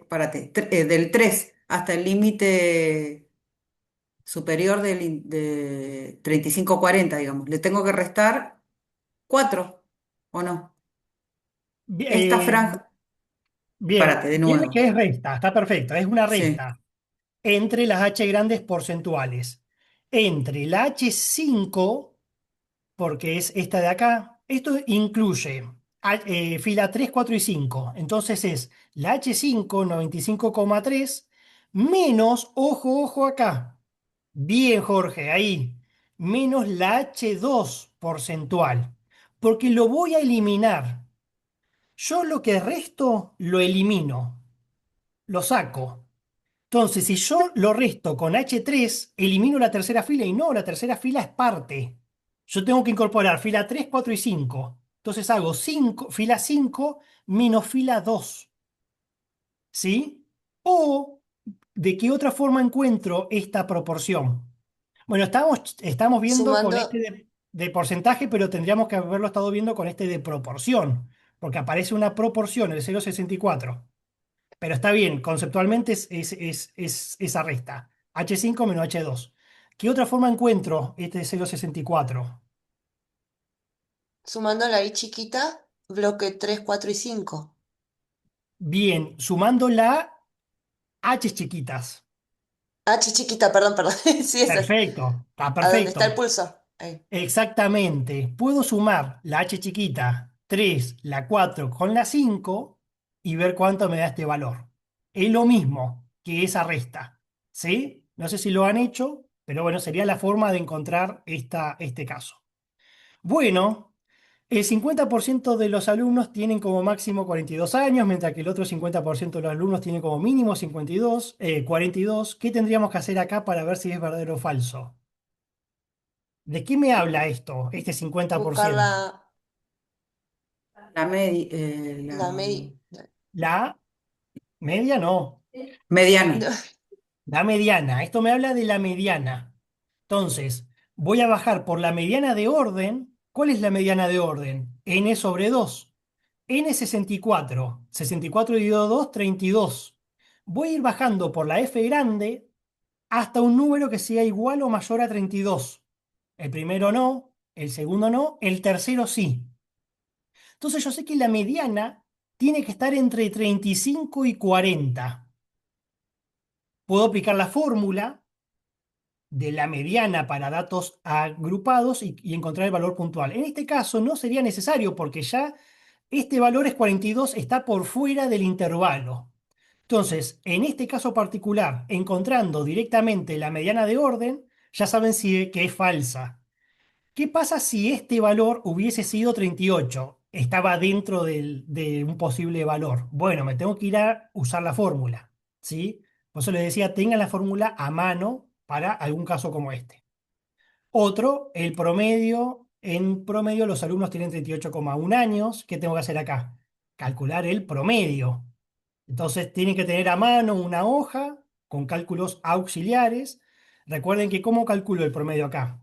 párate, del 3 hasta el límite superior de 35-40, digamos. Le tengo que restar 4, ¿o no? Esta Eh, franja, bien, párate, de viene nuevo. que es recta, está perfecto. Es una Sí. recta entre las H grandes porcentuales. Entre la H5, porque es esta de acá, esto incluye fila 3, 4 y 5. Entonces es la H5, 95,3, menos, ojo, ojo acá. Bien, Jorge, ahí. Menos la H2 porcentual. Porque lo voy a eliminar. Yo lo que resto lo elimino, lo saco. Entonces, si yo lo resto con H3, elimino la tercera fila y no, la tercera fila es parte. Yo tengo que incorporar fila 3, 4 y 5. Entonces hago 5, fila 5 menos fila 2. ¿Sí? ¿O de qué otra forma encuentro esta proporción? Bueno, estamos viendo con Sumando, este de porcentaje, pero tendríamos que haberlo estado viendo con este de proporción, porque aparece una proporción, el 0,64. Pero está bien, conceptualmente es esa resta. H5 menos H2. ¿Qué otra forma encuentro este 0,64? sumando la I chiquita, bloque 3, 4 y 5. Bien, sumando la H chiquitas. H chiquita, perdón, perdón. Sí, esa es. Perfecto, está ¿A dónde está el perfecto. pulso? Ahí. Exactamente. Puedo sumar la H chiquita 3, la 4 con la 5 y ver cuánto me da este valor. Es lo mismo que esa resta. ¿Sí? No sé si lo han hecho, pero bueno, sería la forma de encontrar este caso. Bueno, el 50% de los alumnos tienen como máximo 42 años, mientras que el otro 50% de los alumnos tienen como mínimo 52, 42. ¿Qué tendríamos que hacer acá para ver si es verdadero o falso? ¿De qué me habla esto, este Buscar 50%? La la media. La media no, mediana. la mediana. Esto me habla de la mediana. Entonces, voy a bajar por la mediana de orden. ¿Cuál es la mediana de orden? N sobre 2. N es 64. 64 dividido 2, 32. Voy a ir bajando por la F grande hasta un número que sea igual o mayor a 32. El primero no, el segundo no, el tercero sí. Entonces yo sé que la mediana tiene que estar entre 35 y 40. Puedo aplicar la fórmula de la mediana para datos agrupados y encontrar el valor puntual. En este caso no sería necesario porque ya este valor es 42, está por fuera del intervalo. Entonces, en este caso particular, encontrando directamente la mediana de orden, ya saben que es falsa. ¿Qué pasa si este valor hubiese sido 38? Estaba dentro de un posible valor. Bueno, me tengo que ir a usar la fórmula, ¿sí? Por eso les decía, tengan la fórmula a mano para algún caso como este. Otro, el promedio. En promedio, los alumnos tienen 38,1 años. ¿Qué tengo que hacer acá? Calcular el promedio. Entonces, tienen que tener a mano una hoja con cálculos auxiliares. Recuerden que ¿cómo calculo el promedio acá?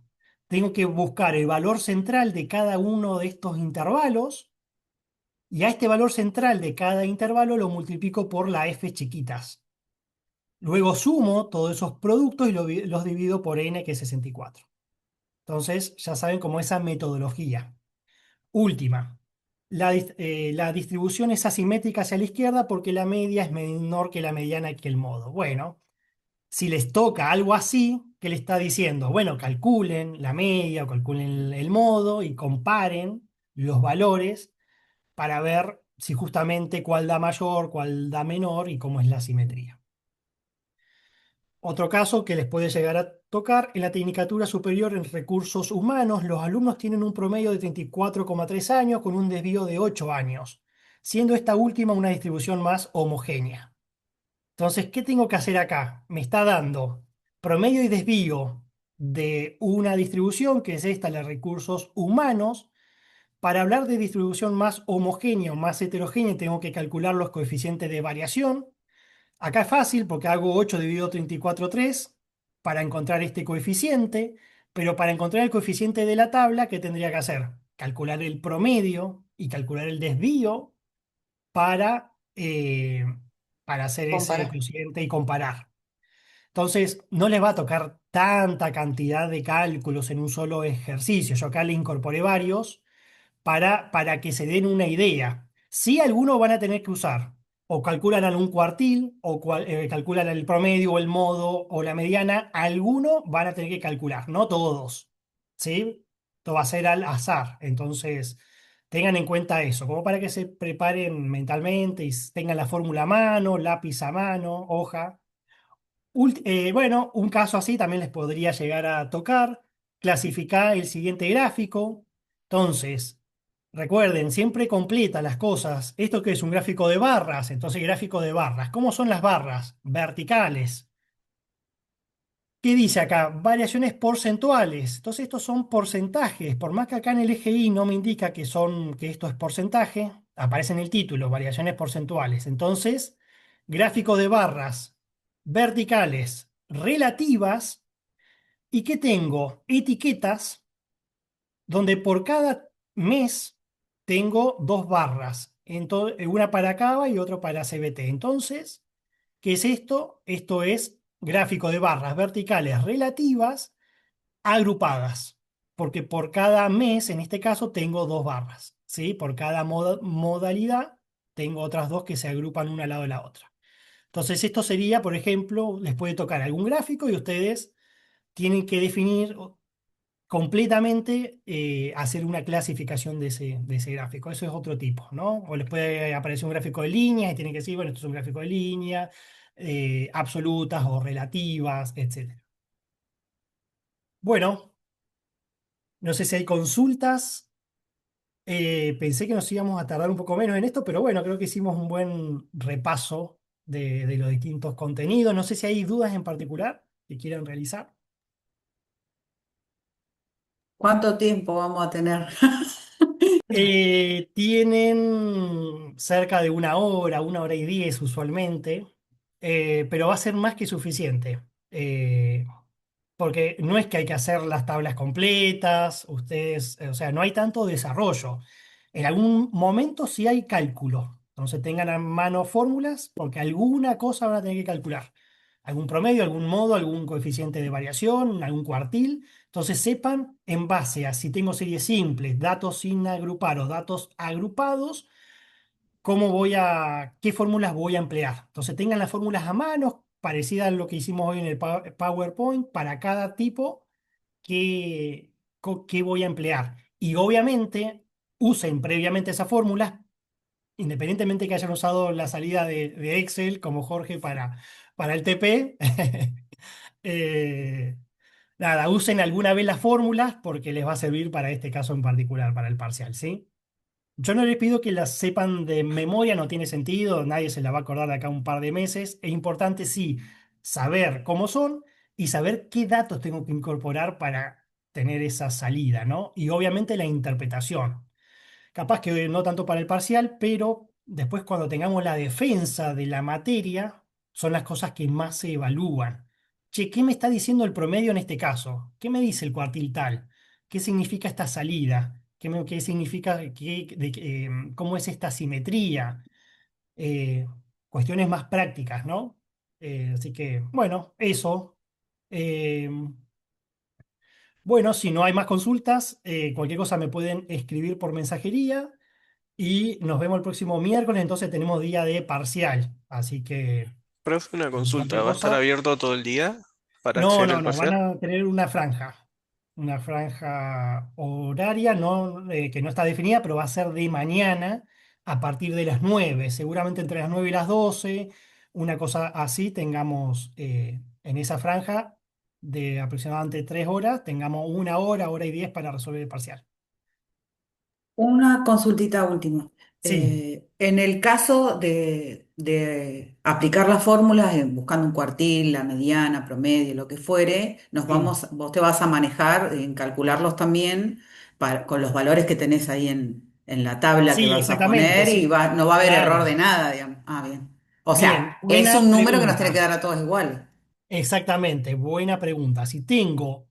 Tengo que buscar el valor central de cada uno de estos intervalos y a este valor central de cada intervalo lo multiplico por la f chiquitas. Luego sumo todos esos productos y los divido por n, que es 64. Entonces, ya saben cómo esa metodología. Última. La distribución es asimétrica hacia la izquierda porque la media es menor que la mediana y que el modo. Bueno, si les toca algo así, ¿qué le está diciendo? Bueno, calculen la media o calculen el modo y comparen los valores para ver si justamente cuál da mayor, cuál da menor y cómo es la simetría. Otro caso que les puede llegar a tocar, en la Tecnicatura Superior en Recursos Humanos, los alumnos tienen un promedio de 34,3 años con un desvío de 8 años, siendo esta última una distribución más homogénea. Entonces, ¿qué tengo que hacer acá? Me está dando promedio y desvío de una distribución, que es esta, la de recursos humanos. Para hablar de distribución más homogénea o más heterogénea, tengo que calcular los coeficientes de variación. Acá es fácil porque hago 8 dividido 34,3 para encontrar este coeficiente, pero para encontrar el coeficiente de la tabla, ¿qué tendría que hacer? Calcular el promedio y calcular el desvío para, eh, para hacer ese Comparar. cociente y comparar. Entonces, no les va a tocar tanta cantidad de cálculos en un solo ejercicio. Yo acá le incorporé varios para que se den una idea. Sí, algunos van a tener que usar, o calculan algún cuartil, o calculan el promedio, o el modo, o la mediana. Algunos van a tener que calcular, no todos. ¿Sí? Esto va a ser al azar. Entonces, tengan en cuenta eso, como para que se preparen mentalmente y tengan la fórmula a mano, lápiz a mano, hoja. Bueno, un caso así también les podría llegar a tocar. Clasificar el siguiente gráfico. Entonces, recuerden, siempre completa las cosas. ¿Esto qué es? Un gráfico de barras. Entonces, gráfico de barras. ¿Cómo son las barras? Verticales. ¿Qué dice acá? Variaciones porcentuales. Entonces, estos son porcentajes. Por más que acá en el eje Y no me indica que esto es porcentaje, aparece en el título, variaciones porcentuales. Entonces, gráfico de barras verticales relativas. ¿Y qué tengo? Etiquetas donde por cada mes tengo dos barras. Una para Cava y otra para CBT. Entonces, ¿qué es esto? Esto es gráfico de barras verticales relativas agrupadas, porque por cada mes, en este caso, tengo dos barras, ¿sí? Por cada modalidad tengo otras dos que se agrupan una al lado de la otra. Entonces, esto sería, por ejemplo, les puede tocar algún gráfico y ustedes tienen que definir completamente, hacer una clasificación de ese gráfico. Eso es otro tipo, ¿no? O les puede aparecer un gráfico de líneas y tienen que decir, bueno, esto es un gráfico de línea, absolutas o relativas, etc. Bueno, no sé si hay consultas. Pensé que nos íbamos a tardar un poco menos en esto, pero bueno, creo que hicimos un buen repaso de los distintos contenidos. No sé si hay dudas en particular que quieran realizar. ¿Cuánto tiempo vamos a tener? Tienen cerca de 1 hora y 10 usualmente, pero va a ser más que suficiente. Eh, Porque no es que hay que hacer las tablas completas, ustedes, o sea, no hay tanto desarrollo. En algún momento sí hay cálculo, entonces tengan a mano fórmulas porque alguna cosa van a tener que calcular. Algún promedio, algún modo, algún coeficiente de variación, algún cuartil. Entonces sepan en base a si tengo series simples, datos sin agrupar o datos agrupados, qué fórmulas voy a emplear. Entonces tengan las fórmulas a mano, parecidas a lo que hicimos hoy en el PowerPoint, para cada tipo qué voy a emplear. Y obviamente usen previamente esas fórmulas, independientemente que hayan usado la salida de Excel como Jorge para el TP. eh, Nada, usen alguna vez las fórmulas porque les va a servir para este caso en particular, para el parcial, ¿sí? Yo no les pido que las sepan de memoria, no tiene sentido, nadie se la va a acordar de acá a un par de meses. Es importante, sí, saber cómo son y saber qué datos tengo que incorporar para tener esa salida, ¿no? Y obviamente la interpretación. Capaz que no tanto para el parcial, pero después cuando tengamos la defensa de la materia, son las cosas que más se evalúan. Che, ¿qué me está diciendo el promedio en este caso? ¿Qué me dice el cuartil tal? ¿Qué significa esta salida? ¿Qué significa, cómo es esta simetría? Eh, Cuestiones más prácticas, ¿no? Así que, bueno, eso. Eh, bueno, si no hay más consultas, cualquier cosa me pueden escribir por mensajería. Y nos vemos el próximo miércoles, entonces tenemos día de parcial. Así que Profe, una consulta, cualquier ¿va a estar cosa. abierto todo el día para No, acceder no, al no, van parcial? a tener una franja horaria no, que no está definida, pero va a ser de mañana a partir de las 9. Seguramente entre las 9 y las 12, una cosa así, tengamos en esa franja de aproximadamente 3 horas, tengamos 1 hora, hora y 10 para resolver el parcial. Una consultita última. Sí, En el caso de aplicar las fórmulas, buscando un cuartil, la mediana, promedio, lo que fuere, sí, vos te vas a manejar en calcularlos también con los valores que tenés ahí en la tabla que sí, vas a exactamente, poner y sí, no va a haber error claro. de nada, digamos. Ah, bien. O Bien, sea, es buena un número que nos tiene que pregunta. dar a todos igual. Exactamente, buena pregunta. Si tengo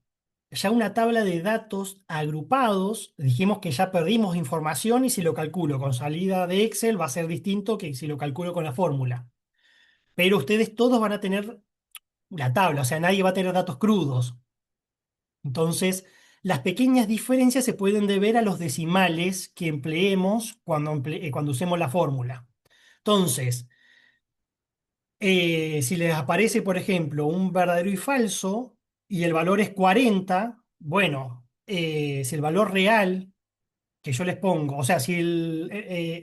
ya una tabla de datos agrupados, dijimos que ya perdimos información y si lo calculo con salida de Excel va a ser distinto que si lo calculo con la fórmula. Pero ustedes todos van a tener la tabla, o sea, nadie va a tener datos crudos. Entonces, las pequeñas diferencias se pueden deber a los decimales que empleemos cuando usemos la fórmula. Entonces, si les aparece, por ejemplo, un verdadero y falso y el valor es 40, bueno, si el valor real que yo les pongo, o sea, si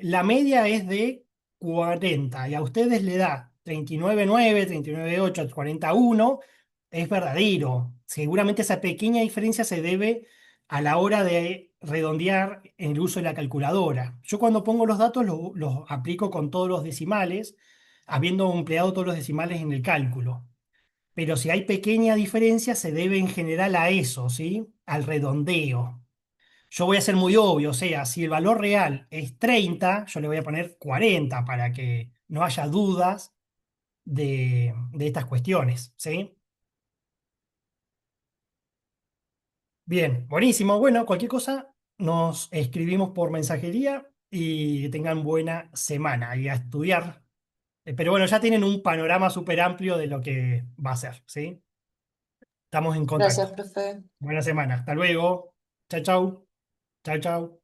la media es de 40 y a ustedes le da 39,9, 39,8, 41, es verdadero. Seguramente esa pequeña diferencia se debe a la hora de redondear en el uso de la calculadora. Yo cuando pongo los datos los aplico con todos los decimales, habiendo empleado todos los decimales en el cálculo. Pero si hay pequeña diferencia, se debe en general a eso, ¿sí? Al redondeo. Yo voy a ser muy obvio, o sea, si el valor real es 30, yo le voy a poner 40 para que no haya dudas de estas cuestiones, ¿sí? Bien, buenísimo. Bueno, cualquier cosa nos escribimos por mensajería y que tengan buena semana y a estudiar. Pero bueno, ya tienen un panorama súper amplio de lo que va a ser, ¿sí? Estamos en Gracias, contacto. profe. Buena semana. Hasta luego. Chau, chau. Chau, chau.